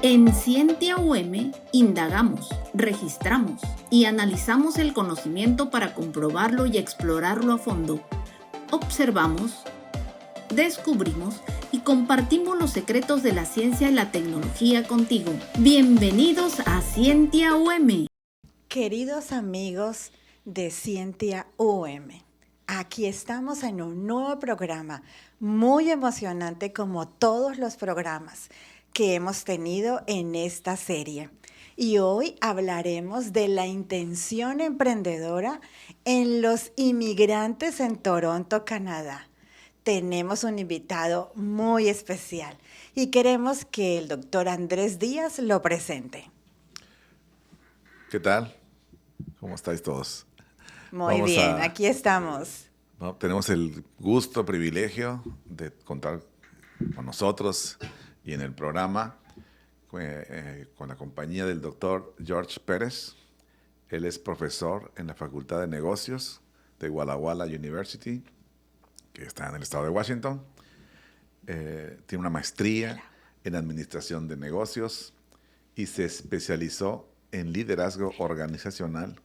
En Scientia UM indagamos, registramos y analizamos el conocimiento para comprobarlo y explorarlo a fondo. Observamos, descubrimos y compartimos los secretos de la ciencia y la tecnología contigo. Bienvenidos a Scientia UM. Queridos amigos de Scientia UM, aquí estamos en un nuevo programa muy emocionante como todos los programas que hemos tenido en esta serie. Y hoy hablaremos de la intención emprendedora en los inmigrantes en Toronto, Canadá. Tenemos un invitado muy especial y queremos que el doctor Andrés Díaz lo presente. ¿Qué tal? ¿Cómo estáis todos? Muy bien, aquí estamos. Tenemos el gusto, privilegio de contar con nosotros y en el programa con la compañía del doctor George Pérez. Él es profesor en la Facultad de Negocios de Walla Walla University, que está en el estado de Washington. Tiene una maestría en Administración de Negocios y se especializó en liderazgo organizacional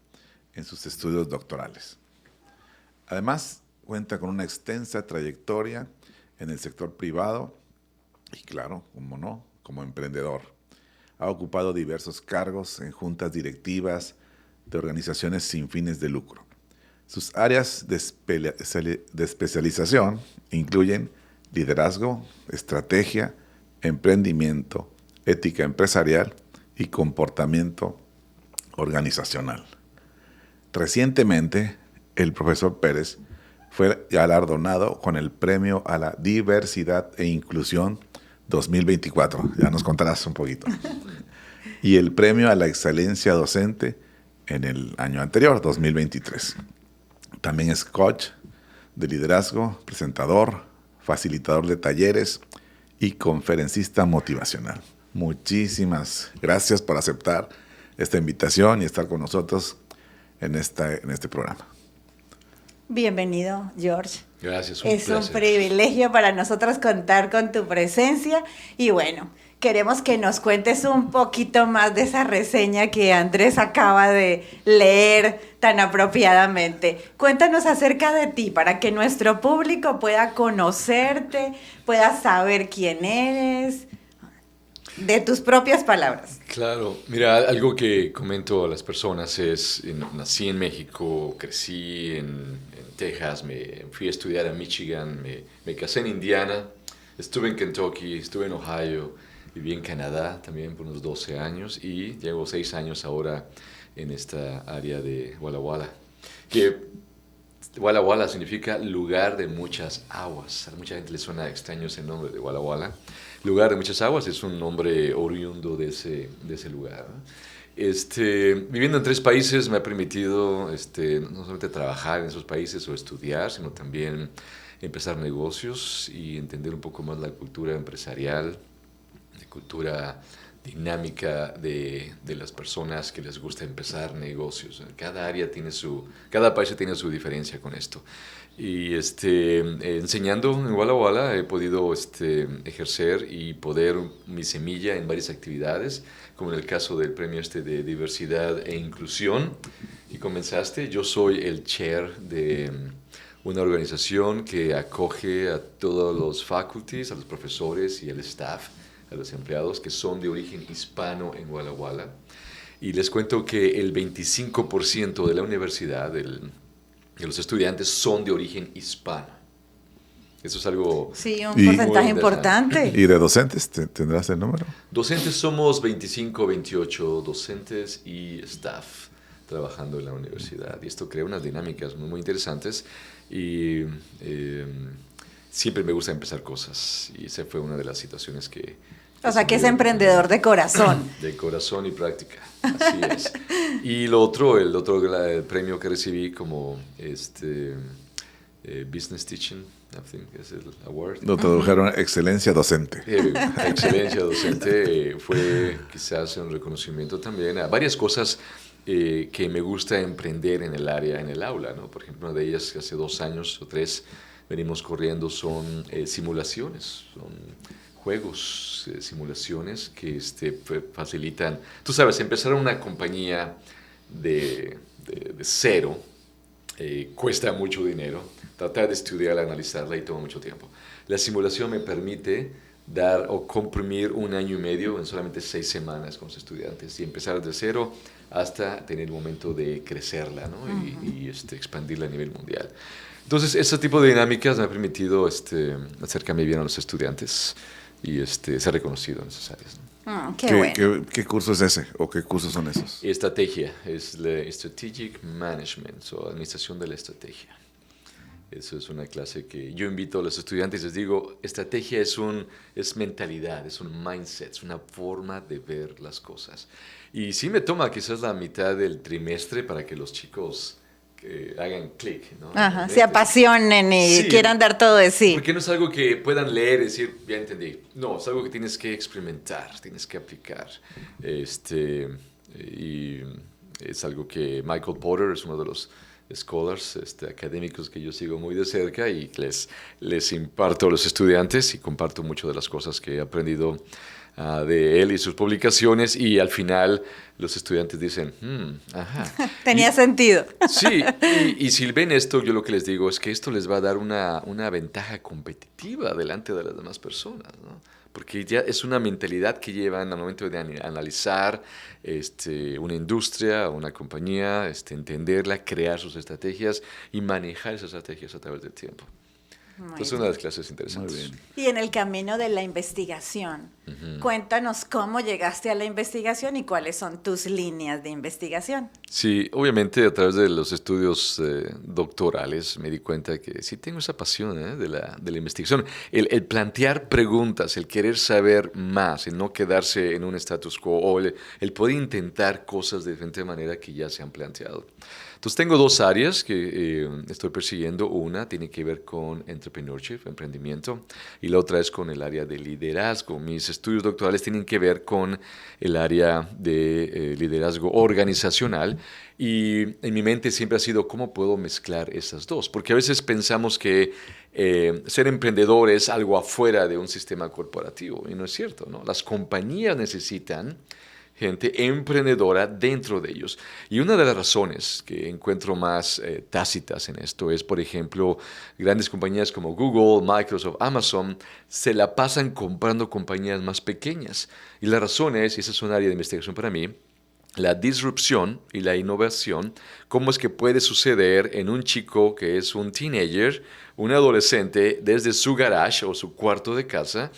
en sus estudios doctorales. Además, cuenta con una extensa trayectoria en el sector privado y, claro, como no, como emprendedor. Ha ocupado diversos cargos en juntas directivas de organizaciones sin fines de lucro. Sus áreas de especialización incluyen liderazgo, estrategia, emprendimiento, ética empresarial y comportamiento organizacional. Recientemente, el profesor Pérez fue galardonado con el Premio a la Diversidad e Inclusión 2024, ya nos contarás un poquito, y el Premio a la Excelencia Docente en el año anterior, 2023. También es coach de liderazgo, presentador, facilitador de talleres y conferencista motivacional. Muchísimas gracias por aceptar esta invitación y estar con nosotros en este programa. Bienvenido, George. Gracias, Es un privilegio para nosotros contar con tu presencia y bueno, queremos que nos cuentes un poquito más de esa reseña que Andrés acaba de leer tan apropiadamente. Cuéntanos acerca de ti para que nuestro público pueda conocerte, pueda saber quién eres, de tus propias palabras. Claro, mira, algo que comento a las personas es, nací en México, crecí en Texas, me fui a estudiar a Michigan, me casé en Indiana, estuve en Kentucky, estuve en Ohio, viví en Canadá también por unos 12 años y llevo 6 años ahora en esta área de Walla Walla, que Walla Walla significa lugar de muchas aguas. A mucha gente le suena extraño ese nombre de Walla Walla. Lugar de muchas aguas es un nombre oriundo de ese lugar, ¿no? Viviendo en 3 países me ha permitido no solamente trabajar en esos países o estudiar, sino también empezar negocios y entender un poco más la cultura empresarial, la cultura dinámica de las personas que les gusta empezar negocios. Cada país tiene su diferencia con esto. Y enseñando en Walla Walla he podido ejercer y poder mi semilla en varias actividades, como en el caso del premio de diversidad e inclusión. Y comenzaste, yo soy el chair de una organización que acoge a todos los faculties, a los profesores y al staff, a los empleados que son de origen hispano en Walla Walla. Y les cuento que el 25% de la universidad, de los estudiantes, son de origen hispano. Eso es algo... Sí, un porcentaje importante. ¿Y de docentes tendrás el número? Docentes somos 25, 28 docentes y staff trabajando en la universidad. Y esto crea unas dinámicas muy, muy interesantes. Y siempre me gusta empezar cosas. Y esa fue una de las situaciones que... O sea, que es emprendedor de corazón. De corazón y práctica, así es. Y el otro premio que recibí como Business Teaching, I think es el award. Lo tradujeron excelencia docente. Excelencia docente fue quizás un reconocimiento también a varias cosas que me gusta emprender en el aula, ¿no? Por ejemplo, una de ellas que hace 2 años o 3 venimos corriendo son simulaciones, son juegos, simulaciones que facilitan. Tú sabes, empezar una compañía de cero cuesta mucho dinero. Tratar de estudiarla, analizarla y toma mucho tiempo. La simulación me permite dar o comprimir 1 año y medio en solamente 6 semanas con los estudiantes y empezar de cero hasta tener el momento de crecerla, ¿no? y expandirla a nivel mundial. Entonces, ese tipo de dinámicas me ha permitido acercarme bien a los estudiantes y ser reconocido en esas áreas, ¿no? Qué bueno. ¿Qué curso es ese o qué cursos son esos? Estrategia, es la Strategic Management, o administración de la estrategia. Eso es una clase que yo invito a los estudiantes y les digo, estrategia es mentalidad, es un mindset, es una forma de ver las cosas. Y sí me toma quizás la mitad del trimestre para que los chicos hagan clic, ¿no? Ajá, se apasionen y sí, quieran dar todo de sí. Porque no es algo que puedan leer y decir, ya entendí. No, es algo que tienes que experimentar, tienes que aplicar. Y es algo que Michael Porter es uno de los scholars académicos que yo sigo muy de cerca y les imparto a los estudiantes y comparto mucho de las cosas que he aprendido de él y sus publicaciones, y al final los estudiantes dicen, ajá. Tenía sentido. Sí, y si ven esto, yo lo que les digo es que esto les va a dar una ventaja competitiva delante de las demás personas, ¿no? Porque ya es una mentalidad que llevan al momento de analizar una industria, una compañía, entenderla, crear sus estrategias y manejar esas estrategias a través del tiempo. Entonces, una de las clases interesantes. Muy bien. Y en el camino de la investigación, cuéntanos cómo llegaste a la investigación y cuáles son tus líneas de investigación. Sí, obviamente a través de los estudios doctorales me di cuenta que sí tengo esa pasión de la investigación. El plantear preguntas, el querer saber más, el no quedarse en un status quo, o el poder intentar cosas de diferente manera que ya se han planteado. Entonces tengo 2 áreas que estoy persiguiendo. Una tiene que ver con entrepreneurship, emprendimiento, y la otra es con el área de liderazgo. Mis estudios doctorales tienen que ver con el área de liderazgo organizacional, y en mi mente siempre ha sido cómo puedo mezclar esas dos, porque a veces pensamos que ser emprendedor es algo afuera de un sistema corporativo, y no es cierto, ¿no? Las compañías necesitan gente emprendedora dentro de ellos. Y una de las razones que encuentro más tácitas en esto es, por ejemplo, grandes compañías como Google, Microsoft, Amazon, se la pasan comprando compañías más pequeñas. Y la razón es, y esa es un área de investigación para mí, la disrupción y la innovación, cómo es que puede suceder en un chico que es un teenager, un adolescente, desde su garage o su cuarto de casa,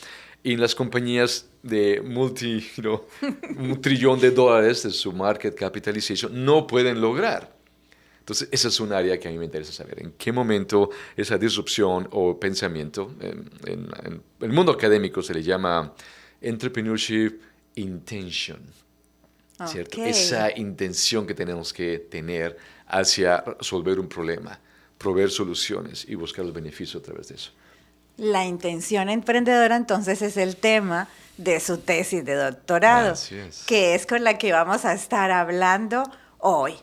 y las compañías de un trillón de dólares de su market capitalization no pueden lograr. Entonces, esa es un área que a mí me interesa saber. ¿En qué momento esa disrupción o pensamiento, en el mundo académico se le llama entrepreneurship intention, ¿cierto? Okay. Esa intención que tenemos que tener hacia resolver un problema, proveer soluciones y buscar los beneficios a través de eso. La intención emprendedora, entonces, es el tema de su tesis de doctorado, que es con la que vamos a estar hablando hoy.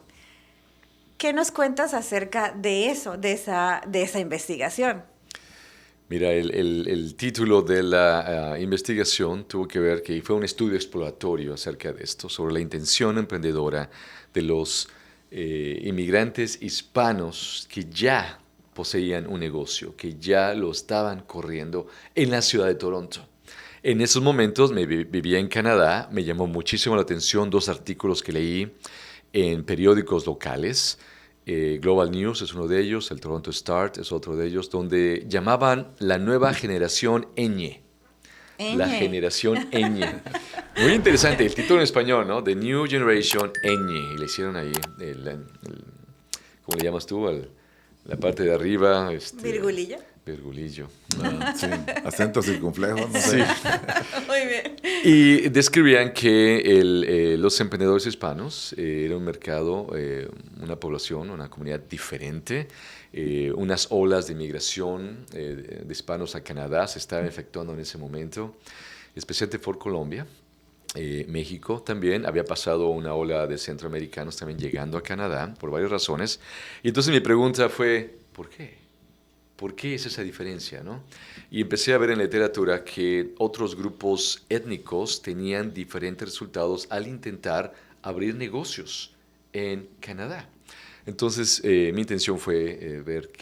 ¿Qué nos cuentas acerca de eso, de esa investigación? Mira, el título de la investigación tuvo que ver que fue un estudio exploratorio acerca de esto, sobre la intención emprendedora de los inmigrantes hispanos que ya poseían un negocio, que ya lo estaban corriendo en la ciudad de Toronto. En esos momentos vivía en Canadá, me llamó muchísimo la atención 2 artículos que leí en periódicos locales. Global News es uno de ellos, el Toronto Star es otro de ellos, donde llamaban la nueva generación ñ. La generación ñ. Muy interesante, el título en español, ¿no? The New Generation ñ. Y le hicieron ahí, ¿cómo le llamas tú? La parte de arriba. ¿Virgulillo? Virgulillo. Sí. Acento circunflejo, no sé. Sí. Muy bien. Y describían que los emprendedores hispanos era un mercado, una población, una comunidad diferente. Unas olas de inmigración de hispanos a Canadá se estaban efectuando en ese momento, especialmente por Colombia. México también, había pasado una ola de centroamericanos también llegando a Canadá por varias razones. Y entonces mi pregunta fue, ¿por qué? ¿Por qué es esa diferencia, no? Y empecé a ver en la literatura que otros grupos étnicos tenían diferentes resultados al intentar abrir negocios en Canadá. Entonces, mi intención fue ver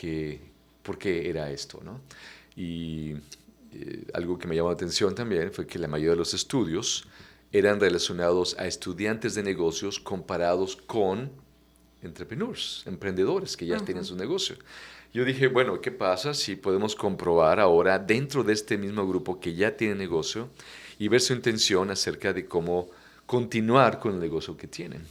por qué era esto, ¿no? Y algo que me llamó la atención también fue que la mayoría de los estudios eran relacionados a estudiantes de negocios comparados con entrepreneurs, emprendedores que ya tienen su negocio. Yo dije, bueno, ¿qué pasa si podemos comprobar ahora dentro de este mismo grupo que ya tiene negocio y ver su intención acerca de cómo continuar con el negocio que tienen?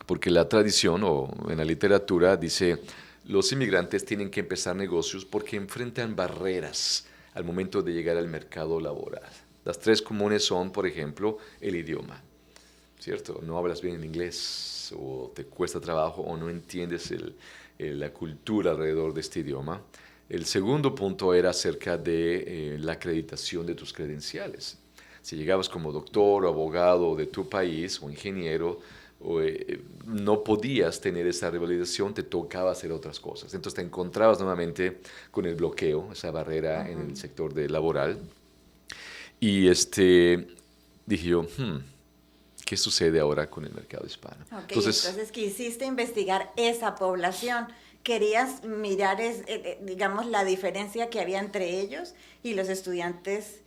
Porque la tradición o en la literatura dice, los inmigrantes tienen que empezar negocios porque enfrentan barreras al momento de llegar al mercado laboral. Las tres comunes son, por ejemplo, el idioma, ¿cierto? No hablas bien el inglés o te cuesta trabajo o no entiendes la cultura alrededor de este idioma. El segundo punto era acerca de la acreditación de tus credenciales. Si llegabas como doctor o abogado de tu país o ingeniero, no podías tener esa revalidación, te tocaba hacer otras cosas. Entonces te encontrabas nuevamente con el bloqueo, esa barrera en el sector laboral. Y dije yo, ¿qué sucede ahora con el mercado hispano? Okay, entonces quisiste investigar esa población. Querías mirar, digamos, la diferencia que había entre ellos y los estudiantes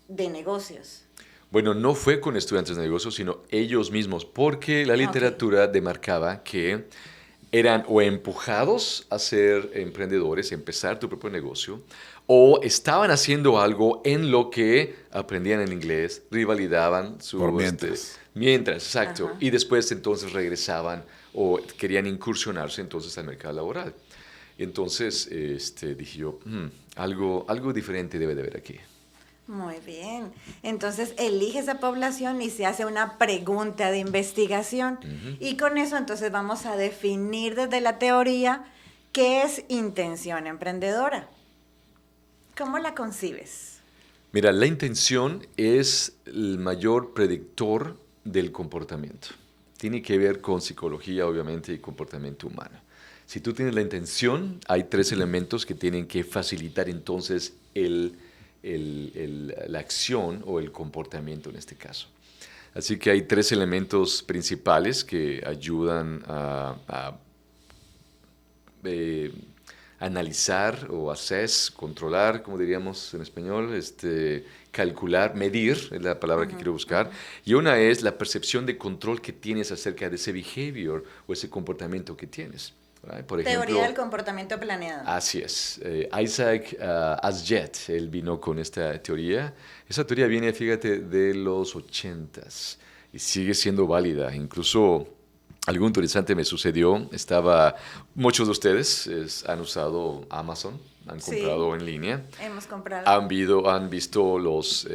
de negocios. Bueno, no fue con estudiantes de negocios, sino ellos mismos, porque la literatura demarcaba que eran o empujados a ser emprendedores, a empezar tu propio negocio, o estaban haciendo algo en lo que aprendían el inglés, rivalidaban su... Por mientras. Mientras, exacto. Y después entonces regresaban o querían incursionarse entonces al mercado laboral. Entonces dije yo, algo diferente debe de haber aquí. Muy bien. Entonces elige esa población y se hace una pregunta de investigación. Y con eso entonces vamos a definir desde la teoría qué es intención emprendedora. ¿Cómo la concibes? Mira, la intención es el mayor predictor del comportamiento. Tiene que ver con psicología, obviamente, y comportamiento humano. Si tú tienes la intención, hay tres elementos que tienen que facilitar entonces la acción o el comportamiento en este caso. Así que hay tres elementos principales que ayudan a analizar o assess, controlar, como diríamos en español, calcular, medir, es la palabra que quiero buscar. Y una es la percepción de control que tienes acerca de ese behavior o ese comportamiento que tienes. Por ejemplo, teoría del comportamiento planeado. Así es. Isaac Asimov, él vino con esta teoría. Esa teoría viene, fíjate, de los 80s y sigue siendo válida. Incluso algo interesante me sucedió. Muchos de ustedes han usado Amazon, han comprado en línea. Hemos comprado. Han visto los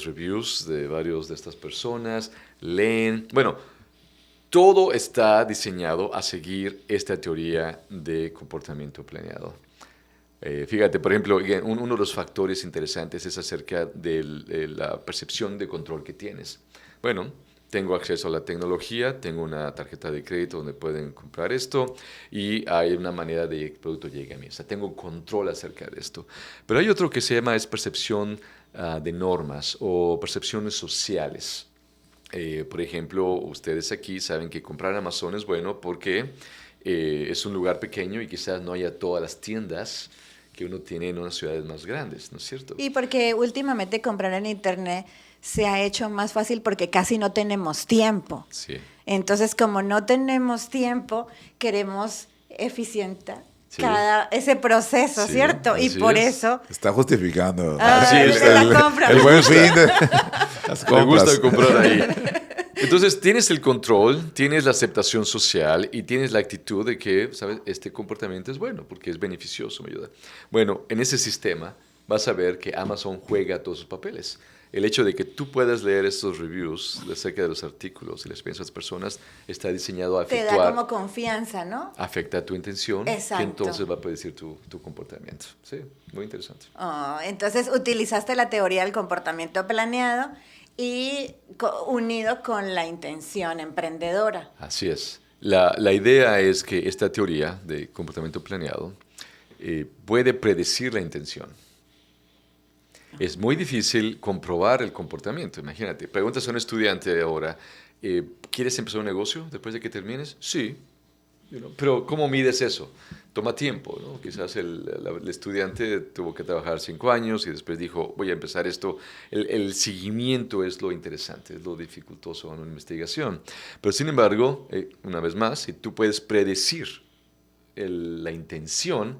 reviews de varios de estas personas, leen. Bueno, todo está diseñado a seguir esta teoría de comportamiento planeado. Fíjate, por ejemplo, uno de los factores interesantes es acerca de la percepción de control que tienes. Bueno, tengo acceso a la tecnología, tengo una tarjeta de crédito donde pueden comprar esto y hay una manera de que el producto llegue a mí. O sea, tengo control acerca de esto. Pero hay otro que se llama percepción de normas o percepciones sociales. Por ejemplo, ustedes aquí saben que comprar en Amazon es bueno porque es un lugar pequeño y quizás no haya todas las tiendas que uno tiene en unas ciudades más grandes, ¿no es cierto? Y porque últimamente comprar en internet se ha hecho más fácil porque casi no tenemos tiempo. Sí. Entonces, como no tenemos tiempo, queremos eficientar ese proceso, Sí, ¿cierto? Y por eso... Está justificando la compra. el buen fin de las Me compras. gusta comprar ahí. Entonces, tienes el control, tienes la aceptación social y tienes la actitud de que, ¿sabes? Este comportamiento es bueno porque es beneficioso, me ayuda. Bueno, en ese sistema vas a ver que Amazon juega todos sus papeles. El hecho de que tú puedas leer estos reviews acerca de los artículos y la experiencia de las personas está diseñado a efectuar... Te da como confianza, ¿no? Afecta tu intención, Exacto. que entonces va a predecir tu comportamiento. Sí, muy interesante. Entonces, utilizaste la teoría del comportamiento planeado y unido con la intención emprendedora. Así es. La idea es que esta teoría de comportamiento planeado puede predecir la intención. Es muy difícil comprobar el comportamiento. Imagínate, preguntas a un estudiante ahora, ¿quieres empezar un negocio después de que termines? Sí. Pero ¿cómo mides eso? Toma tiempo, ¿no? Quizás el estudiante tuvo que trabajar 5 años y después dijo, voy a empezar esto. El seguimiento es lo interesante, es lo dificultoso en una investigación. Pero sin embargo, una vez más, si tú puedes predecir la intención,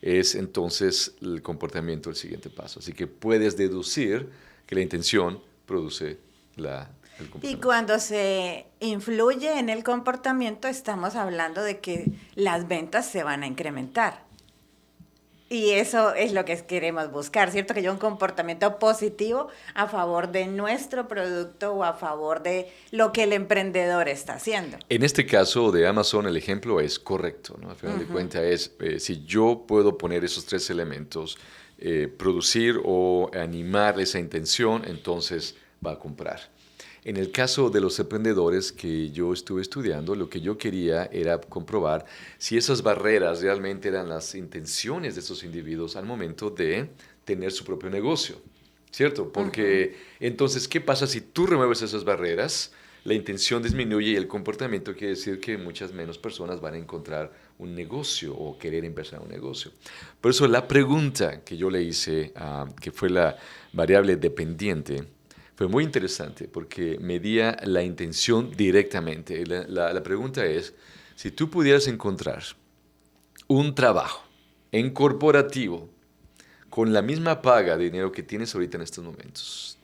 es entonces el comportamiento el siguiente paso. Así que puedes deducir que la intención produce el comportamiento. Y cuando se influye en el comportamiento, estamos hablando de que las ventas se van a incrementar. Y eso es lo que queremos buscar, ¿cierto? Que haya un comportamiento positivo a favor de nuestro producto o a favor de lo que el emprendedor está haciendo. En este caso de Amazon, el ejemplo es correcto, ¿no? Al final de cuentas es, si yo puedo poner esos 3 elementos, producir o animar esa intención, entonces va a comprar. En el caso de los emprendedores que yo estuve estudiando, lo que yo quería era comprobar si esas barreras realmente eran las intenciones de esos individuos al momento de tener su propio negocio, ¿cierto? Porque entonces, ¿qué pasa si tú remueves esas barreras? La intención disminuye y el comportamiento quiere decir que muchas menos personas van a encontrar un negocio o querer empezar un negocio. Por eso la pregunta que yo le hice, que fue la variable dependiente, fue muy interesante porque medía la intención directamente. La pregunta es, si tú pudieras encontrar un trabajo en corporativo con la misma paga de dinero que tienes ahorita en estos momentos,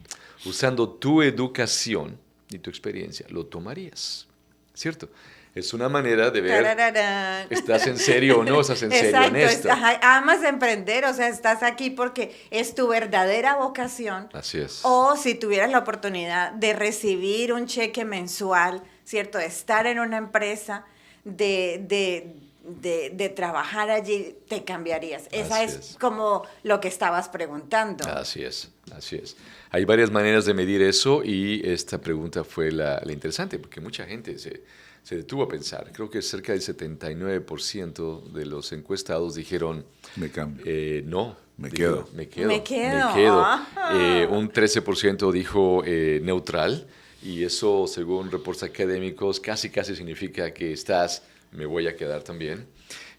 usando tu educación y tu experiencia, ¿lo tomarías? ¿Cierto? Es una manera de ver, ¡Tarararán! ¿estás en serio o no? ¿Estás en serio en esto? Amas emprender, o sea, estás aquí porque es tu verdadera vocación. Así es. O si tuvieras la oportunidad de recibir un cheque mensual, ¿cierto? De estar en una empresa, de trabajar allí, te cambiarías. Esa es como lo que estabas preguntando. Así es, así es. Hay varias maneras de medir eso y esta pregunta fue la interesante porque mucha gente se detuvo a pensar. Creo que cerca del 79% de los encuestados dijeron... Me cambio. No. Me quedo. Me quedo. Un 13% dijo neutral y eso, según reportes académicos, casi significa que me voy a quedar también.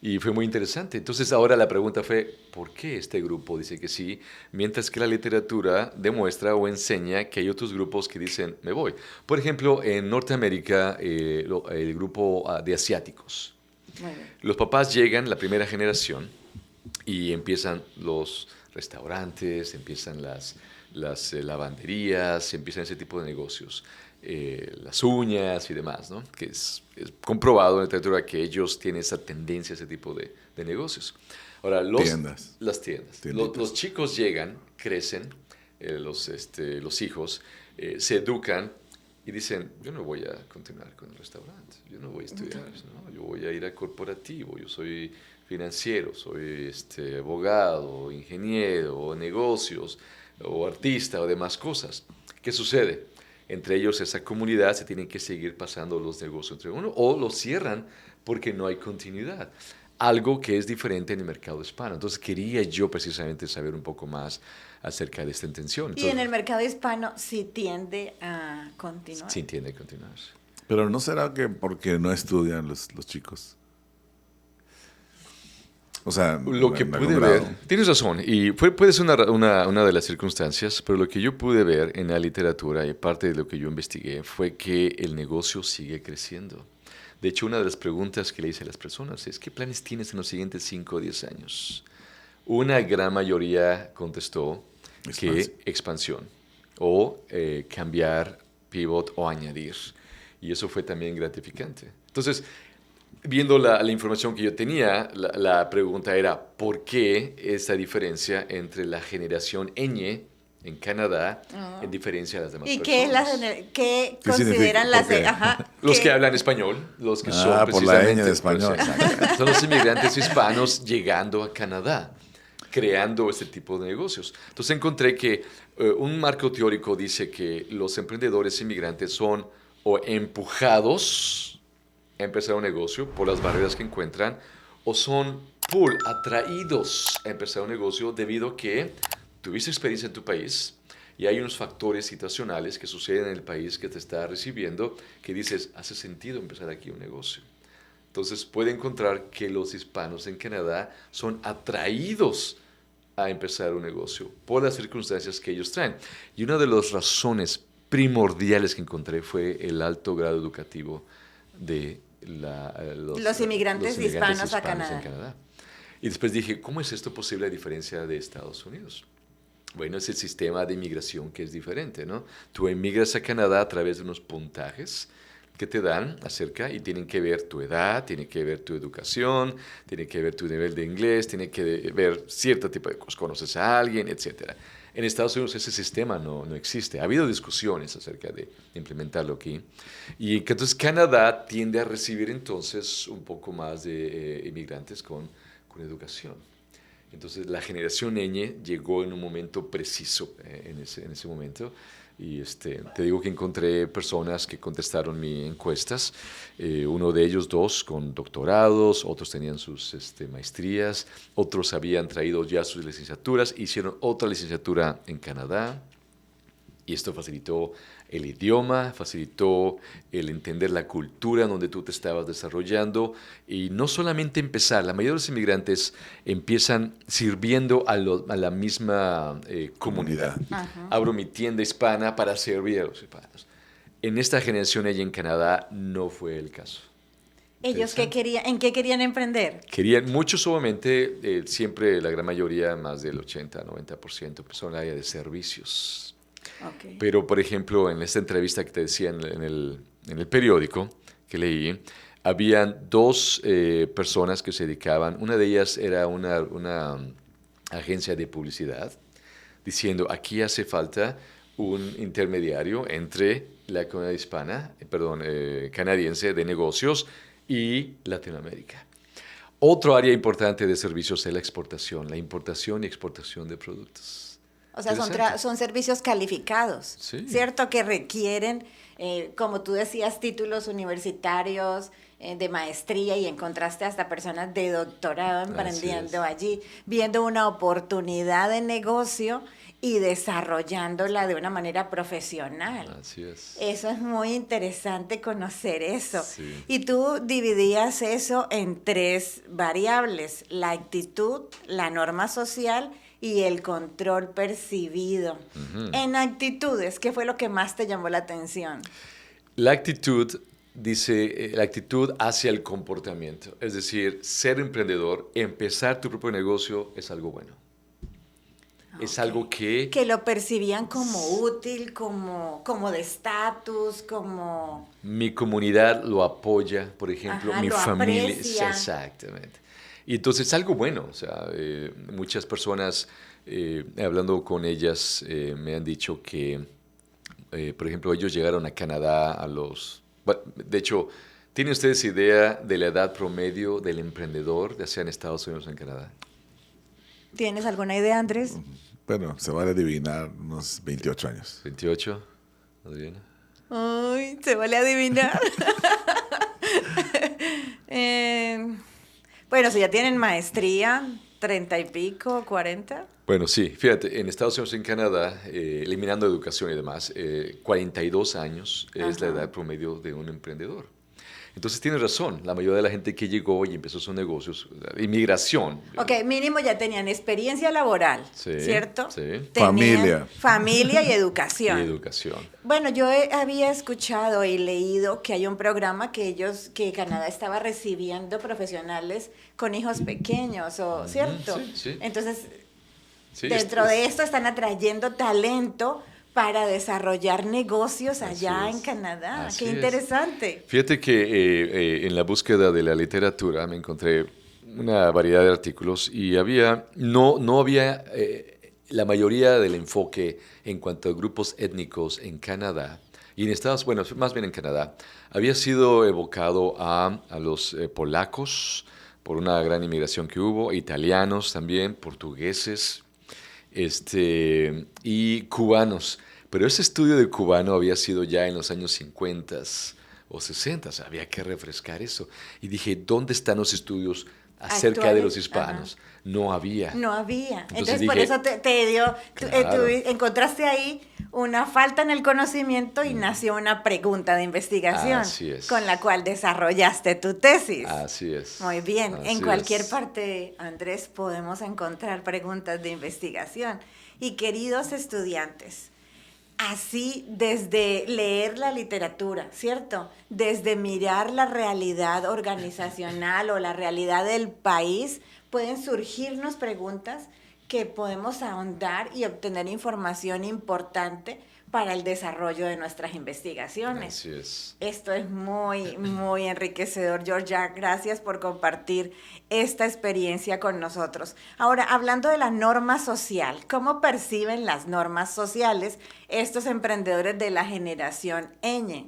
Y fue muy interesante. Entonces ahora la pregunta fue, ¿por qué este grupo dice que sí? Mientras que la literatura demuestra o enseña que hay otros grupos que dicen, me voy. Por ejemplo, en Norteamérica, el grupo de asiáticos. Los papás llegan, la primera generación, y empiezan los restaurantes, empiezan las lavanderías, empiezan ese tipo de negocios. Las uñas y demás, ¿no? Que es comprobado en la literatura que ellos tienen esa tendencia a ese tipo de negocios. Ahora, las tiendas. Los chicos llegan, crecen, los hijos, se educan y dicen, yo no voy a continuar con el restaurante, yo no voy a estudiar, ¿no? Yo voy a ir al corporativo, yo soy financiero, soy abogado, ingeniero, negocios, o artista o demás cosas. ¿Qué sucede? Entre ellos, esa comunidad se tienen que seguir pasando los negocios entre uno o los cierran porque no hay continuidad. Algo que es diferente en el mercado hispano. Entonces, quería yo precisamente saber un poco más acerca de esta intención. Entonces, y en el mercado hispano sí tiende a continuar. Sí tiende a continuar. Pero ¿no será que porque no estudian los chicos? O sea, lo que pude ver, tienes razón, y puede ser una de las circunstancias, pero lo que yo pude ver en la literatura y parte de lo que yo investigué fue que el negocio sigue creciendo. De hecho, una de las preguntas que le hice a las personas es, ¿qué planes tienes en los siguientes 5 o 10 años? Una gran mayoría contestó que expansión o cambiar, pivot o añadir. Y eso fue también gratificante. Entonces, viendo la información que yo tenía, la pregunta era, ¿por qué esta diferencia entre la generación ñ en Canadá en diferencia de las demás personas? ¿Y qué consideran las... Los que hablan español, los que son por la precisamente... ñ de español. Pues, son los inmigrantes hispanos llegando a Canadá, creando este tipo de negocios. Entonces encontré que un marco teórico dice que los emprendedores inmigrantes son o empujados a empezar un negocio por las barreras que encuentran, o son pull, atraídos a empezar un negocio debido a que tuviste experiencia en tu país y hay unos factores situacionales que suceden en el país que te está recibiendo que dices, hace sentido empezar aquí un negocio. Entonces puede encontrar que los hispanos en Canadá son atraídos a empezar un negocio por las circunstancias que ellos traen. Y una de las razones primordiales que encontré fue el alto grado educativo de los inmigrantes hispanos a Canadá. En Canadá. Y después dije, ¿cómo es esto posible a diferencia de Estados Unidos? Bueno, es el sistema de inmigración que es diferente, ¿no? Tú emigras a Canadá a través de unos puntajes que te dan acerca y tienen que ver tu edad, tienen que ver tu educación, tienen que ver tu nivel de inglés, tienen que ver cierto tipo de cosas, conoces a alguien, etc. En Estados Unidos ese sistema no existe. Ha habido discusiones acerca de implementarlo aquí. Y entonces Canadá tiende a recibir entonces un poco más de inmigrantes con educación. Entonces la generación ñ llegó en un momento preciso en ese momento. Y te digo que encontré personas que contestaron mis encuestas, uno de ellos 2 con doctorados, otros tenían sus maestrías, otros habían traído ya sus licenciaturas, hicieron otra licenciatura en Canadá. Y esto facilitó el idioma, facilitó el entender la cultura en donde tú te estabas desarrollando. Y no solamente empezar, la mayoría de los inmigrantes empiezan sirviendo a la misma comunidad. Ajá. Abro mi tienda hispana para servir a los hispanos. En esta generación ella en Canadá no fue el caso. ¿Ellos en qué querían emprender? Querían, muchos obviamente, siempre la gran mayoría, más del 80-90%, son el área de servicios. Okay. Pero, por ejemplo, en esta entrevista que te decía en el periódico que leí, habían 2 personas que se dedicaban, una de ellas era una agencia de publicidad, diciendo, aquí hace falta un intermediario entre la comunidad hispana, canadiense de negocios y Latinoamérica. Otro área importante de servicios es la exportación, la importación y exportación de productos. O sea, son servicios calificados, sí. ¿Cierto? Que requieren, como tú decías, títulos universitarios, de maestría, y encontraste hasta personas de doctorado emprendiendo allí, viendo una oportunidad de negocio y desarrollándola de una manera profesional. Así es. Eso es muy interesante conocer eso. Sí. Y tú dividías eso en 3 variables: la actitud, la norma social y el control percibido. Uh-huh. En actitudes, ¿qué fue lo que más te llamó la atención? La actitud, dice, la actitud hacia el comportamiento. Es decir, ser emprendedor, empezar tu propio negocio es algo bueno. Okay. Es algo que lo percibían como útil, como de estatus, como... Mi comunidad lo apoya, por ejemplo, mi familia. Aprecia. Exactamente. Y entonces es algo bueno. O sea, muchas personas, hablando con ellas, me han dicho que, por ejemplo, ellos llegaron a Canadá a los... De hecho, ¿tienen ustedes idea de la edad promedio del emprendedor, ya sea en Estados Unidos o en Canadá? ¿Tienes alguna idea, Andrés? Bueno, se vale adivinar unos 28 años. ¿28? ¿Adivina? Ay, se vale adivinar. Bueno, si ya tienen maestría, 30 y pico, 40. Bueno, sí, fíjate, en Estados Unidos y en Canadá, eliminando educación y demás, 42 años es la edad promedio de un emprendedor. Entonces tienes razón, la mayoría de la gente que llegó y empezó sus negocios, inmigración. Ok, mínimo ya tenían experiencia laboral, sí, ¿cierto? Sí. Familia y educación. Y educación. Bueno, yo había escuchado y leído que hay un programa que Canadá estaba recibiendo profesionales con hijos pequeños, ¿cierto? Sí, sí. Entonces, sí, dentro de esto están atrayendo talento para desarrollar negocios allá en Canadá. Así ¡Qué interesante! Fíjate que en la búsqueda de la literatura me encontré una variedad de artículos y no había la mayoría del enfoque en cuanto a grupos étnicos en Canadá y en Estados Unidos, bueno, más bien en Canadá, había sido evocado a los polacos por una gran inmigración que hubo, italianos también, portugueses, y cubanos. Pero ese estudio de cubano había sido ya en los años 50 o 60, o sea, había que refrescar eso. Y dije, ¿dónde están los estudios acerca de Actuales, los hispanos. No había. No había. Entonces dije, por eso te dio, claro. tú encontraste ahí una falta en el conocimiento y nació una pregunta de investigación Así es. con la cual desarrollaste tu tesis. Así es. Muy bien. Así En cualquier es. parte, Andrés, podemos encontrar preguntas de investigación. Y queridos estudiantes, así desde leer la literatura, ¿cierto? Desde mirar la realidad organizacional o la realidad del país, pueden surgirnos preguntas que podemos ahondar y obtener información importante para el desarrollo de nuestras investigaciones. Así es. Esto es muy, muy enriquecedor, Georgia. Gracias por compartir esta experiencia con nosotros. Ahora, hablando de la norma social, ¿cómo perciben las normas sociales estos emprendedores de la generación ñ?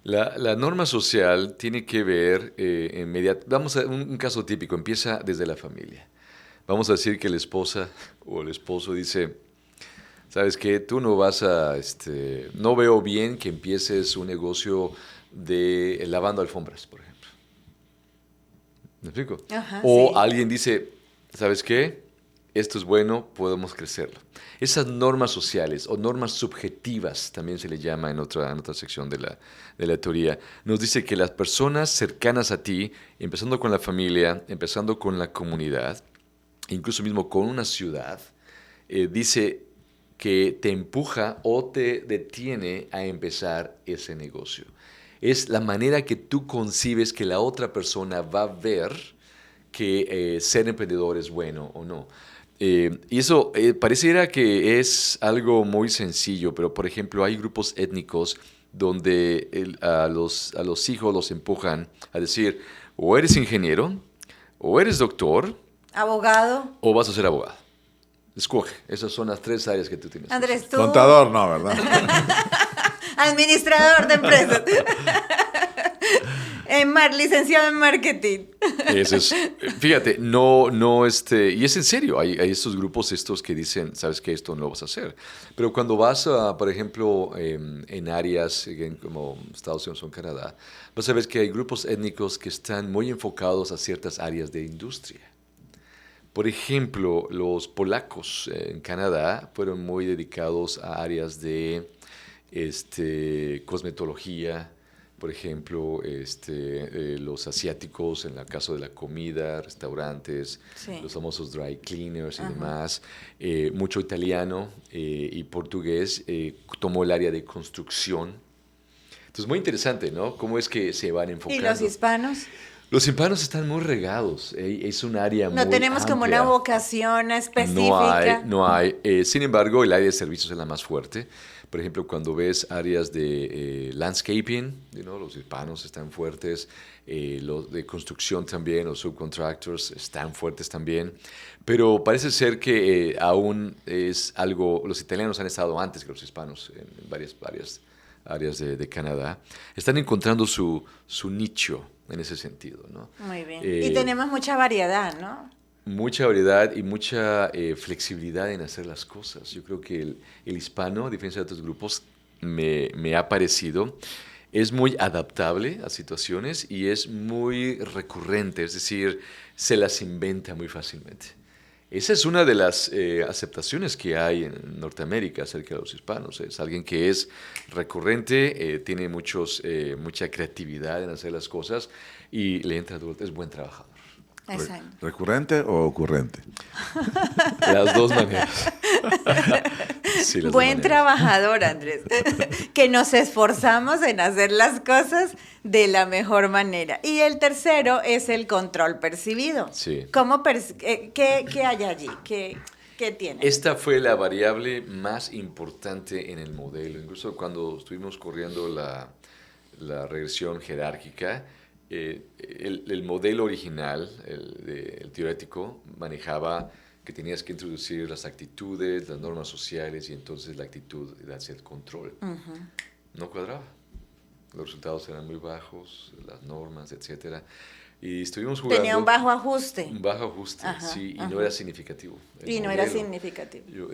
La norma social tiene que ver vamos a un caso típico, empieza desde la familia. Vamos a decir que la esposa o el esposo dice, ¿sabes qué? Tú no vas a, no veo bien que empieces un negocio de lavando alfombras, por ejemplo. ¿Me explico? Ajá, O sí. alguien dice, ¿sabes qué? Esto es bueno, podemos crecerlo. Esas normas sociales o normas subjetivas, también se le llama en otra sección de la teoría, nos dice que las personas cercanas a ti, empezando con la familia, empezando con la comunidad, incluso mismo con una ciudad, dice que te empuja o te detiene a empezar ese negocio. Es la manera que tú concibes que la otra persona va a ver que ser emprendedor es bueno o no. Y eso pareciera que es algo muy sencillo, pero por ejemplo hay grupos étnicos donde a los hijos los empujan a decir, o eres ingeniero, o eres doctor, Abogado. o vas a ser abogado. Escoge, esas son las 3 áreas que tú tienes. Andrés, tú. Contador, no, ¿verdad? Administrador de empresas. Licenciado en marketing. Eso es, fíjate, no, y es en serio, hay estos grupos que dicen, sabes que esto no lo vas a hacer. Pero cuando vas, por ejemplo, en áreas como Estados Unidos o Canadá, vas a ver que hay grupos étnicos que están muy enfocados a ciertas áreas de industria. Por ejemplo, los polacos en Canadá fueron muy dedicados a áreas de cosmetología, por ejemplo, los asiáticos en el caso de la comida, restaurantes, Sí. los famosos dry cleaners y demás, mucho italiano y portugués tomó el área de construcción. Entonces, muy interesante, ¿no? Cómo es que se van enfocando. ¿Y los hispanos? Los hispanos están muy regados, es un área muy No tenemos amplia. como una vocación específica. No hay. Sin embargo, el área de servicios es la más fuerte. Por ejemplo, cuando ves áreas de landscaping, los hispanos están fuertes, los de construcción también, los subcontractors están fuertes también. Pero parece ser que aún es algo, los italianos han estado antes que los hispanos en varias áreas de Canadá. Están encontrando su nicho en ese sentido, ¿no? Muy bien. Y tenemos mucha variedad, ¿no? Mucha variedad y mucha flexibilidad en hacer las cosas. Yo creo que el hispano, a diferencia de otros grupos, me ha parecido, es muy adaptable a situaciones y es muy recurrente, es decir, se las inventa muy fácilmente. Esa es una de las aceptaciones que hay en Norteamérica acerca de los hispanos. Es alguien que es recurrente, tiene mucha creatividad en hacer las cosas y le entra duro, es buen trabajador. Exacto. ¿Recurrente o ocurrente? Las dos maneras. Sí, las Buen dos maneras. trabajador, Andrés. Que nos esforzamos en hacer las cosas de la mejor manera. Y el tercero es el control percibido. Sí. ¿Qué hay allí? ¿Qué tiene? Esta fue la variable más importante en el modelo. Incluso cuando estuvimos corriendo la regresión jerárquica, el modelo original, el teórico, manejaba que tenías que introducir las actitudes, las normas sociales y entonces la actitud de hacer control. Uh-huh. No cuadraba. Los resultados eran muy bajos, las normas, etc. Y estuvimos jugando. Tenía un bajo ajuste. Un bajo ajuste, Ajá, sí, y ajá. no era significativo. Y no era significativo. Yo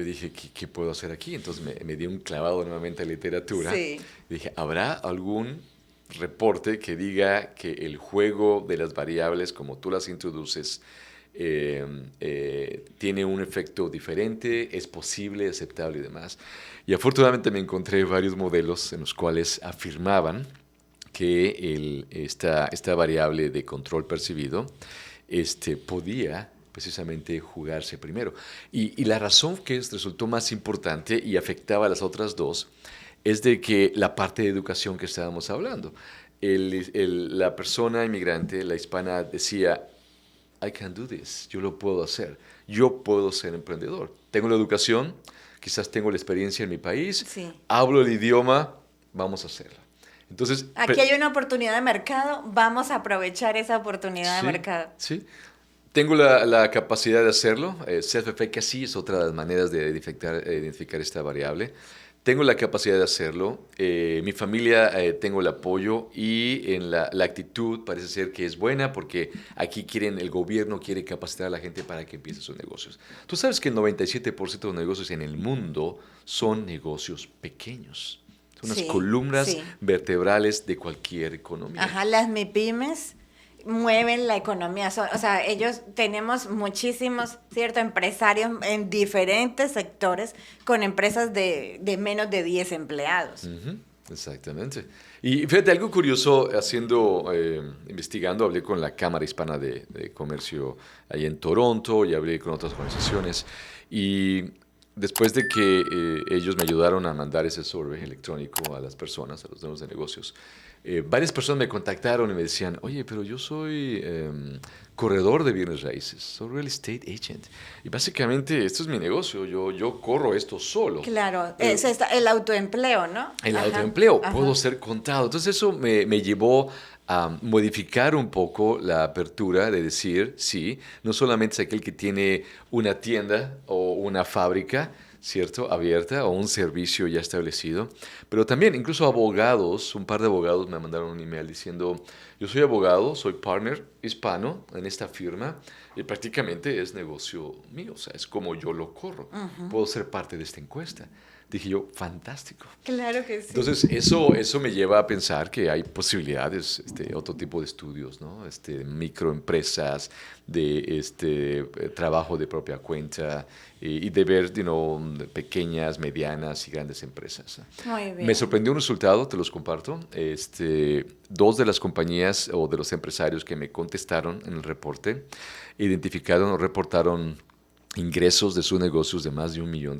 dije, ¿qué puedo hacer aquí? Entonces me di un clavado nuevamente a literatura. Sí. Y dije, ¿habrá algún reporte que diga que el juego de las variables, como tú las introduces, tiene un efecto diferente, es posible, aceptable y demás. Y afortunadamente me encontré varios modelos en los cuales afirmaban que esta variable de control percibido podía precisamente jugarse primero. Y la razón que resultó más importante y afectaba a las otras dos es de que la parte de educación que estábamos hablando, la persona inmigrante, la hispana, decía, I can do this, yo lo puedo hacer, yo puedo ser emprendedor. Tengo la educación, quizás tengo la experiencia en mi país, Sí. hablo el idioma, vamos a hacerlo. Entonces, Aquí hay una oportunidad de mercado, vamos a aprovechar esa oportunidad de mercado. Sí, tengo la capacidad de hacerlo. Self-efficacy es otra de las maneras de identificar esta variable. Tengo la capacidad de hacerlo. Mi familia tengo el apoyo y en la actitud parece ser que es buena porque aquí el gobierno quiere capacitar a la gente para que empiece sus negocios. Tú sabes que el 97% de los negocios en el mundo son negocios pequeños. Son las columnas vertebrales de cualquier economía. Ajá, las MIPYMES mueven la economía. O sea, tenemos muchísimos, ¿cierto?, empresarios en diferentes sectores con empresas de menos de 10 empleados. Uh-huh, exactamente. Y fíjate, algo curioso, investigando, hablé con la Cámara Hispana de Comercio ahí en Toronto y hablé con otras organizaciones. Y después de que ellos me ayudaron a mandar ese survey electrónico a las personas, a los dueños de negocios, varias personas me contactaron y me decían, oye, pero yo soy corredor de bienes raíces, soy real estate agent. Y básicamente esto es mi negocio, yo corro esto solo. Claro, es el autoempleo, ¿no? El autoempleo, puedo ser contado. Entonces eso me llevó a modificar un poco la apertura de decir, sí, no solamente es aquel que tiene una tienda o una fábrica, ¿cierto?, abierta o un servicio ya establecido, pero también incluso abogados, un par de abogados me mandaron un email diciendo, yo soy abogado, soy partner hispano en esta firma y prácticamente es negocio mío, o sea, es como yo lo corro, puedo ser parte de esta encuesta. Dije yo, fantástico. Claro que sí. Entonces, eso me lleva a pensar que hay posibilidades, otro tipo de estudios, ¿no? Microempresas, de trabajo de propia cuenta y de ver, pequeñas, medianas y grandes empresas. Muy bien. Me sorprendió un resultado, te los comparto. Dos de las compañías o de los empresarios que me contestaron en el reporte identificaron o reportaron ingresos de sus negocios de más de $1 millón.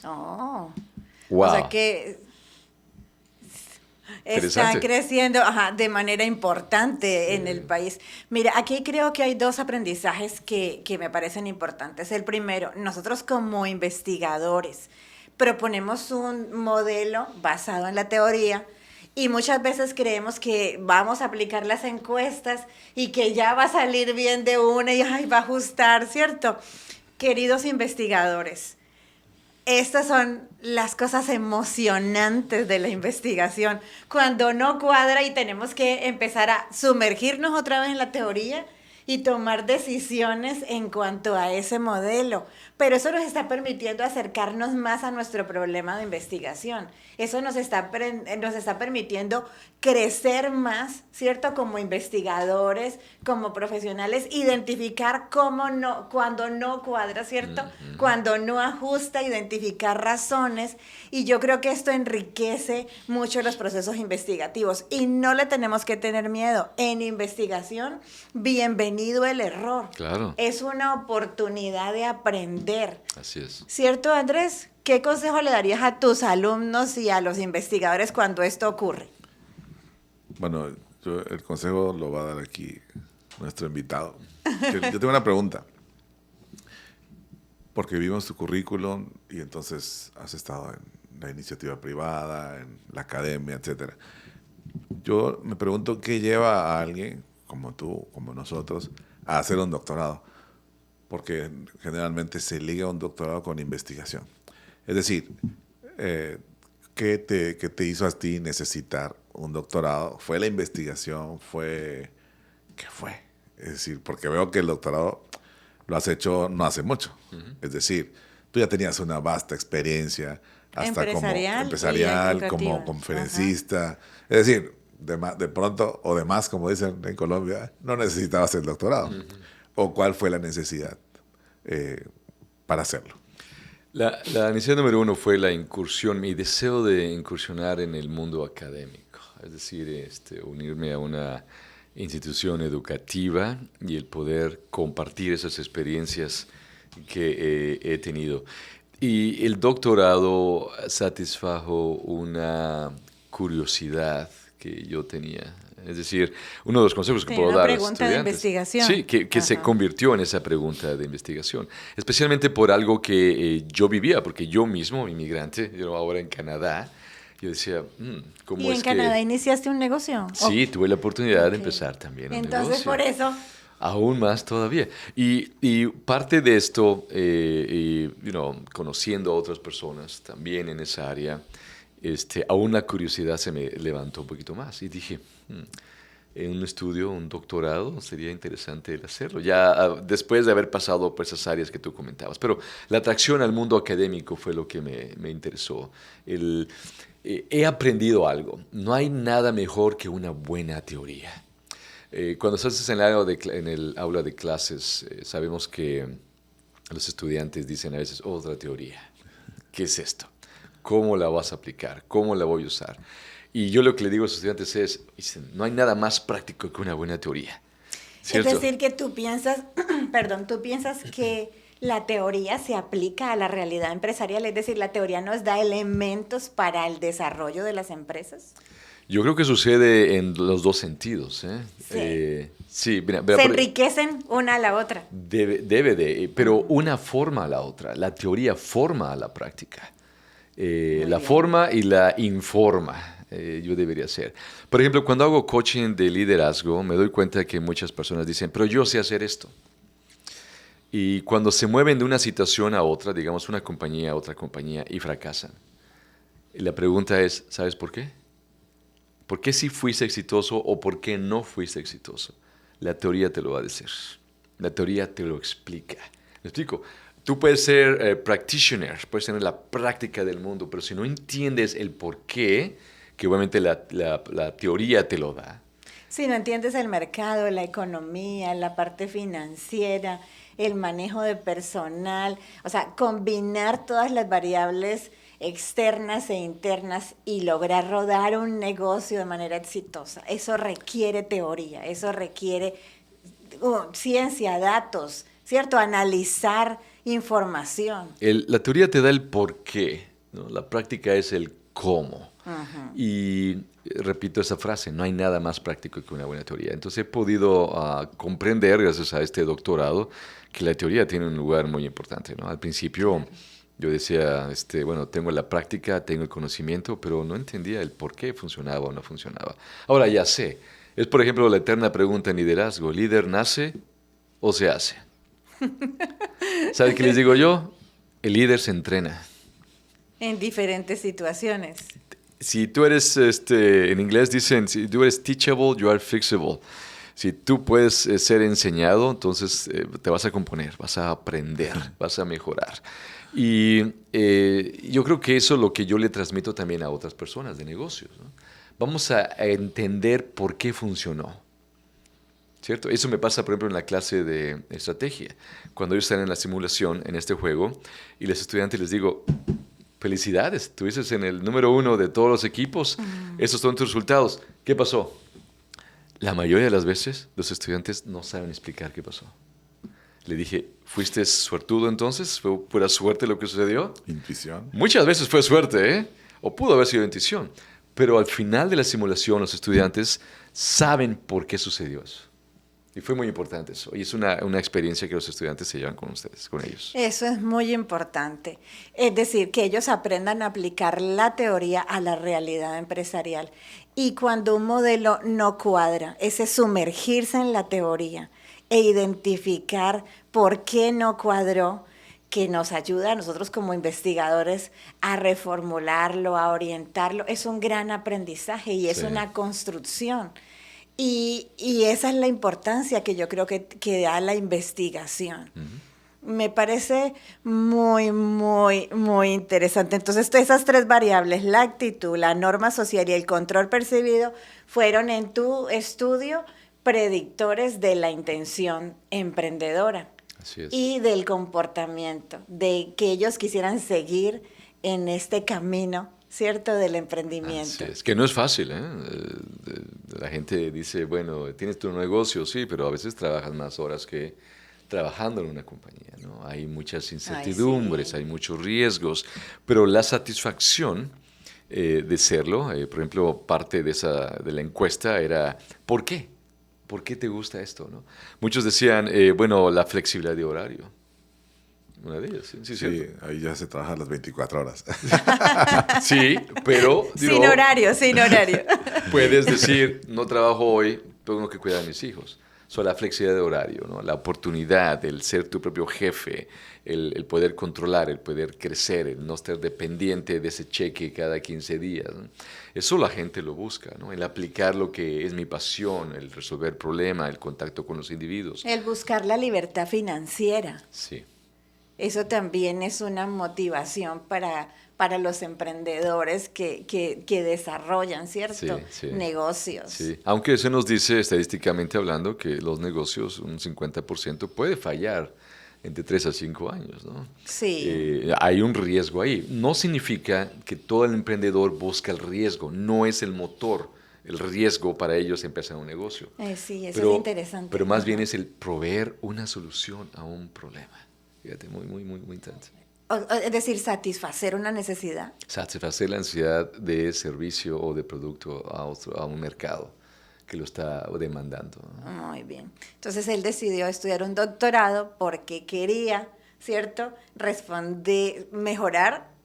Oh. Wow. O sea que están creciendo de manera importante en el país. Mira, aquí creo que hay dos aprendizajes que me parecen importantes. El primero, nosotros como investigadores proponemos un modelo basado en la teoría y muchas veces creemos que vamos a aplicar las encuestas y que ya va a salir bien de una y va a ajustar, ¿cierto? Queridos investigadores, estas son las cosas emocionantes de la investigación. Cuando no cuadra y tenemos que empezar a sumergirnos otra vez en la teoría y tomar decisiones en cuanto a ese modelo. Pero eso nos está permitiendo acercarnos más a nuestro problema de investigación. Eso nos está permitiendo crecer más, ¿cierto? Como investigadores, como profesionales, identificar cuando no cuadra, ¿cierto? Uh-huh. Cuando no ajusta, identificar razones. Y yo creo que esto enriquece mucho los procesos investigativos. Y no le tenemos que tener miedo. En investigación, bienvenido el error. Claro. Es una oportunidad de aprender. Así es. ¿Cierto, Andrés? ¿Qué consejo le darías a tus alumnos y a los investigadores cuando esto ocurre? Bueno, el consejo lo va a dar aquí nuestro invitado. Yo tengo una pregunta. Porque vimos tu currículum y entonces has estado en la iniciativa privada, en la academia, etc. Yo me pregunto qué lleva a alguien como tú, como nosotros, a hacer un doctorado. Porque generalmente se liga un doctorado con investigación. Es decir, ¿qué te hizo a ti necesitar un doctorado? ¿Fue la investigación? ¿Qué fue? Es decir, porque veo que el doctorado lo has hecho no hace mucho. Uh-huh. Es decir, tú ya tenías una vasta experiencia, hasta como empresarial, como conferencista. Uh-huh. Es decir, de pronto, o de más, como dicen en Colombia, no necesitabas el doctorado? ¿O cuál fue la necesidad para hacerlo? La necesidad número uno fue la incursión, mi deseo de incursionar en el mundo académico, es decir, unirme a una institución educativa y el poder compartir esas experiencias que he tenido. Y el doctorado satisfajo una curiosidad que yo tenía. Es decir, uno de los consejos que puedo dar a los estudiantes. Una pregunta de investigación. Sí, que se convirtió en esa pregunta de investigación. Especialmente por algo que yo vivía, porque yo mismo, inmigrante, yo ahora en Canadá, yo decía, ¿cómo es que...? ¿Y en Canadá iniciaste un negocio? Sí, tuve la oportunidad de empezar también un negocio. Entonces, por eso... Aún más todavía. Y parte de esto, conociendo a otras personas también en esa área, aún la curiosidad se me levantó un poquito más. Y dije, en un estudio, un doctorado, sería interesante el hacerlo. Ya después de haber pasado por esas áreas que tú comentabas. Pero la atracción al mundo académico fue lo que me interesó. He aprendido algo. No hay nada mejor que una buena teoría. Cuando estás en el aula de clases, sabemos que los estudiantes dicen a veces, otra teoría. ¿Qué es esto? ¿Cómo la vas a aplicar? ¿Cómo la voy a usar? Y yo lo que le digo a los estudiantes es, no hay nada más práctico que una buena teoría. ¿Cierto? Es decir, que tú piensas que la teoría se aplica a la realidad empresarial, es decir, la teoría nos da elementos para el desarrollo de las empresas. Yo creo que sucede en los dos sentidos. Sí. Mira, se enriquecen una a la otra. Pero una forma a la otra. La teoría forma a la práctica. La forma y la informa. Yo debería ser. Por ejemplo, cuando hago coaching de liderazgo, me doy cuenta que muchas personas dicen, pero yo sé hacer esto. Y cuando se mueven de una situación a otra, digamos una compañía a otra compañía, y fracasan, la pregunta es, ¿sabes por qué? ¿Por qué sí fuiste exitoso o por qué no fuiste exitoso? La teoría te lo va a decir. La teoría te lo explica. ¿Me explico? Tú puedes ser practitioner, puedes tener la práctica del mundo, pero si no entiendes el por qué, que obviamente la teoría te lo da. Si no entiendes el mercado, la economía, la parte financiera, el manejo de personal, o sea, combinar todas las variables externas e internas y lograr rodar un negocio de manera exitosa. Eso requiere teoría, eso requiere ciencia, datos, ¿cierto? Analizar información. La teoría te da el por qué, ¿no? La práctica es el cómo. Uh-huh. Y repito esa frase, no hay nada más práctico que una buena teoría. Entonces he podido comprender, gracias a este doctorado, que la teoría tiene un lugar muy importante, ¿no? Al principio yo decía, tengo la práctica, tengo el conocimiento, pero no entendía el por qué funcionaba o no funcionaba. Ahora ya sé. Es, por ejemplo, la eterna pregunta en liderazgo. ¿Líder nace o se hace? ¿Sabe qué les digo yo? El líder se entrena. En diferentes situaciones. Si tú eres, en inglés dicen, si tú eres teachable, you are fixable. Si tú puedes ser enseñado, entonces te vas a componer, vas a aprender, vas a mejorar. Y yo creo que eso es lo que yo le transmito también a otras personas de negocios, ¿no? Vamos a entender por qué funcionó, ¿cierto? Eso me pasa, por ejemplo, en la clase de estrategia. Cuando ellos están en la simulación, en este juego, y los estudiantes les digo, felicidades, tú dices en el número 1 de todos los equipos, esos son tus resultados. ¿Qué pasó? La mayoría de las veces los estudiantes no saben explicar qué pasó. Le dije, ¿fuiste suertudo entonces? ¿Fue pura suerte lo que sucedió? Intuición. Muchas veces fue suerte, ¿eh? O pudo haber sido intuición. Pero al final de la simulación los estudiantes saben por qué sucedió eso. Y fue muy importante eso. Y es una experiencia que los estudiantes se llevan con ustedes, con ellos. Eso es muy importante. Es decir, que ellos aprendan a aplicar la teoría a la realidad empresarial. Y cuando un modelo no cuadra, ese sumergirse en la teoría e identificar por qué no cuadró, que nos ayuda a nosotros como investigadores a reformularlo, a orientarlo, es un gran aprendizaje y es una construcción. Y esa es la importancia que yo creo que da la investigación. Me parece muy, muy, muy interesante. Entonces, esas tres variables, la actitud, la norma social y el control percibido, fueron en tu estudio predictores de la intención emprendedora Así es. y del comportamiento, de que ellos quisieran seguir en este camino, ¿cierto?, del emprendimiento. Así es, que no es fácil, ¿eh? La gente dice, bueno, tienes tu negocio, sí, pero a veces trabajas más horas que trabajando en una compañía, ¿no? Hay muchas incertidumbres, sí. hay muchos riesgos, pero la satisfacción de serlo, por ejemplo, parte de la encuesta era, ¿por qué? ¿Por qué te gusta esto, no? Muchos decían, bueno, la flexibilidad de horario. Una de ellas, sí, Sí, cierto. ahí ya se trabaja las 24 horas. Sí, pero digo, Sin horario, sin horario. puedes decir, no trabajo hoy, tengo que cuidar a mis hijos. La flexibilidad de horario, ¿no? La oportunidad, el ser tu propio jefe, el poder controlar, el poder crecer, el no estar dependiente de ese cheque cada 15 días, ¿no? Eso la gente lo busca, ¿no? El aplicar lo que es mi pasión, el resolver problemas, el contacto con los individuos. El buscar la libertad financiera. Sí. Eso también es una motivación para los emprendedores que desarrollan, ¿cierto? Sí, sí. Negocios. Sí, aunque se nos dice estadísticamente hablando que los negocios, un 50% puede fallar entre 3 a 5 años, ¿no? Sí. Hay un riesgo ahí. No significa que todo el emprendedor busca el riesgo, no es el motor, el riesgo para ellos empezar un negocio. Sí, eso es interesante. Pero más bien es el proveer una solución a un problema. Fíjate, muy, muy, muy, muy interesante. Es decir, satisfacer una necesidad. Satisfacer la necesidad de servicio o de producto a un mercado que lo está demandando, ¿no? Muy bien. Entonces él decidió estudiar un doctorado porque quería, ¿cierto?, mejorar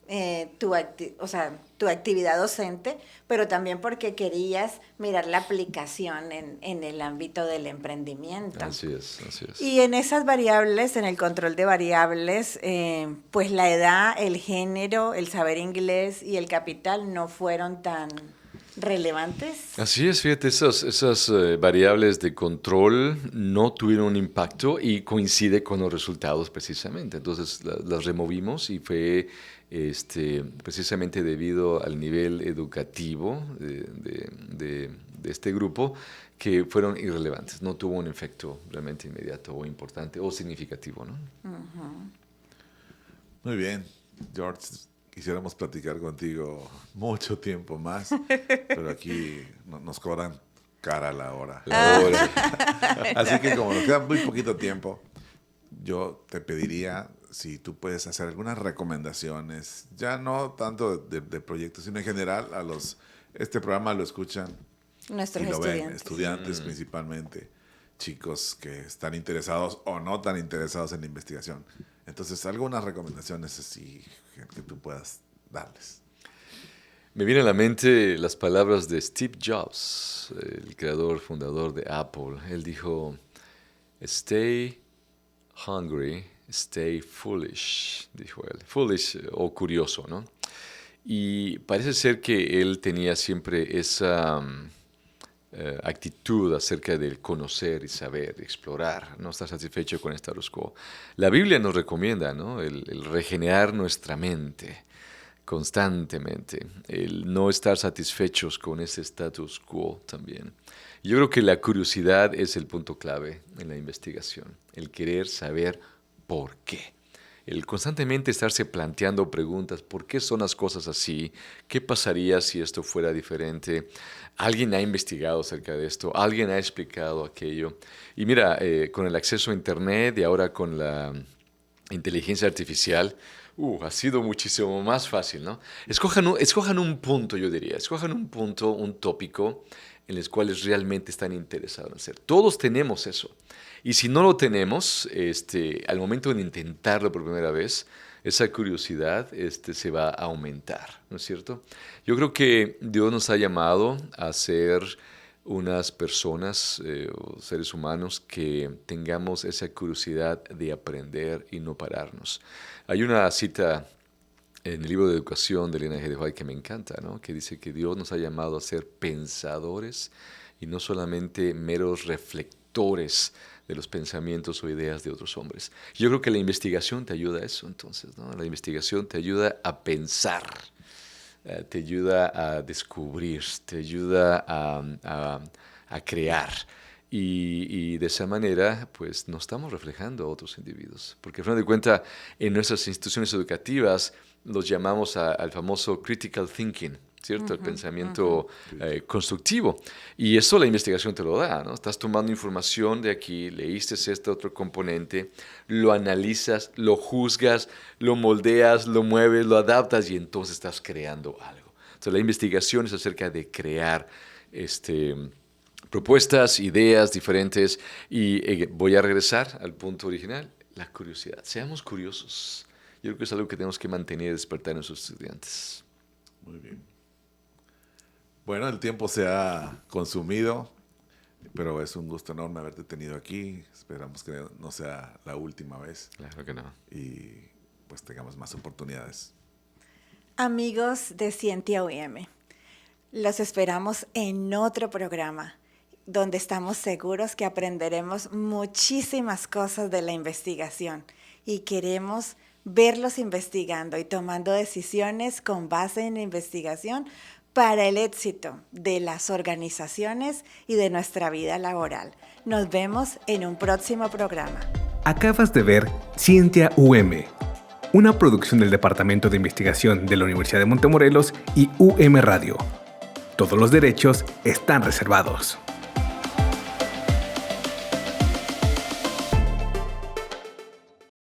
tu actividad docente, pero también porque querías mirar la aplicación en el ámbito del emprendimiento. Así es, así es. Y en esas variables, en el control de variables, pues la edad, el género, el saber inglés y el capital no fueron tan relevantes. Así es, fíjate, esas variables de control no tuvieron un impacto y coincide con los resultados precisamente. Entonces las removimos y fue precisamente debido al nivel educativo de este grupo que fueron irrelevantes. No tuvo un efecto realmente inmediato o importante o significativo, ¿no? Muy bien, George. Quisiéramos platicar contigo mucho tiempo más, pero aquí nos cobran cara la hora. Así que como nos queda muy poquito tiempo, yo te pediría si tú puedes hacer algunas recomendaciones, ya no tanto de proyectos, sino en general este programa lo escuchan Nuestros y lo estudiantes. ven, estudiantes principalmente, chicos que están interesados o no tan interesados en la investigación. Entonces, algunas recomendaciones así que tú puedas darles. Me vienen a la mente las palabras de Steve Jobs, el fundador de Apple. Él dijo, stay hungry, stay foolish, dijo él. Foolish o curioso, ¿no? Y parece ser que él tenía siempre esa actitud acerca del conocer y saber, explorar, no estar satisfecho con el status quo. La Biblia nos recomienda, ¿no?, el regenerar nuestra mente constantemente, el no estar satisfechos con ese status quo también. Yo creo que la curiosidad es el punto clave en la investigación, el querer saber por qué. El constantemente estarse planteando preguntas, ¿por qué son las cosas así? ¿Qué pasaría si esto fuera diferente? ¿Alguien ha investigado acerca de esto? ¿Alguien ha explicado aquello? Y mira, con el acceso a Internet y ahora con la inteligencia artificial, ha sido muchísimo más fácil, ¿no? Escojan un punto, yo diría, escojan un punto, un tópico en los cuales realmente están interesados en hacer. Todos tenemos eso. Y si no lo tenemos, al momento de intentarlo por primera vez, esa curiosidad se va a aumentar, ¿no es cierto? Yo creo que Dios nos ha llamado a ser unas personas o seres humanos que tengamos esa curiosidad de aprender y no pararnos. Hay una cita en el libro de educación de Elena G. de White que me encanta, ¿no?, que dice que Dios nos ha llamado a ser pensadores y no solamente meros reflectores constructores de los pensamientos o ideas de otros hombres. Yo creo que la investigación te ayuda a eso, entonces, ¿no? La investigación te ayuda a pensar, te ayuda a descubrir, te ayuda a crear. Y de esa manera, pues, nos estamos reflejando a otros individuos. Porque, al final de cuentas, en nuestras instituciones educativas los llamamos al famoso critical thinking, ¿cierto? El pensamiento constructivo. Y eso la investigación te lo da, ¿no? Estás tomando información de aquí, leíste este otro componente, lo analizas, lo juzgas, lo moldeas, lo mueves, lo adaptas y entonces estás creando algo. Entonces, la investigación es acerca de crear propuestas, ideas diferentes. Y voy a regresar al punto original, la curiosidad. Seamos curiosos. Yo creo que es algo que tenemos que mantener y despertar en nuestros estudiantes. Muy bien. Bueno, el tiempo se ha consumido, pero es un gusto enorme haberte tenido aquí. Esperamos que no sea la última vez. Claro que no. Y pues tengamos más oportunidades. Amigos de Scientia UM, los esperamos en otro programa, donde estamos seguros que aprenderemos muchísimas cosas de la investigación y queremos verlos investigando y tomando decisiones con base en la investigación para el éxito de las organizaciones y de nuestra vida laboral. Nos vemos en un próximo programa. Acabas de ver Scientia UM, una producción del Departamento de Investigación de la Universidad de Montemorelos y UM Radio. Todos los derechos están reservados.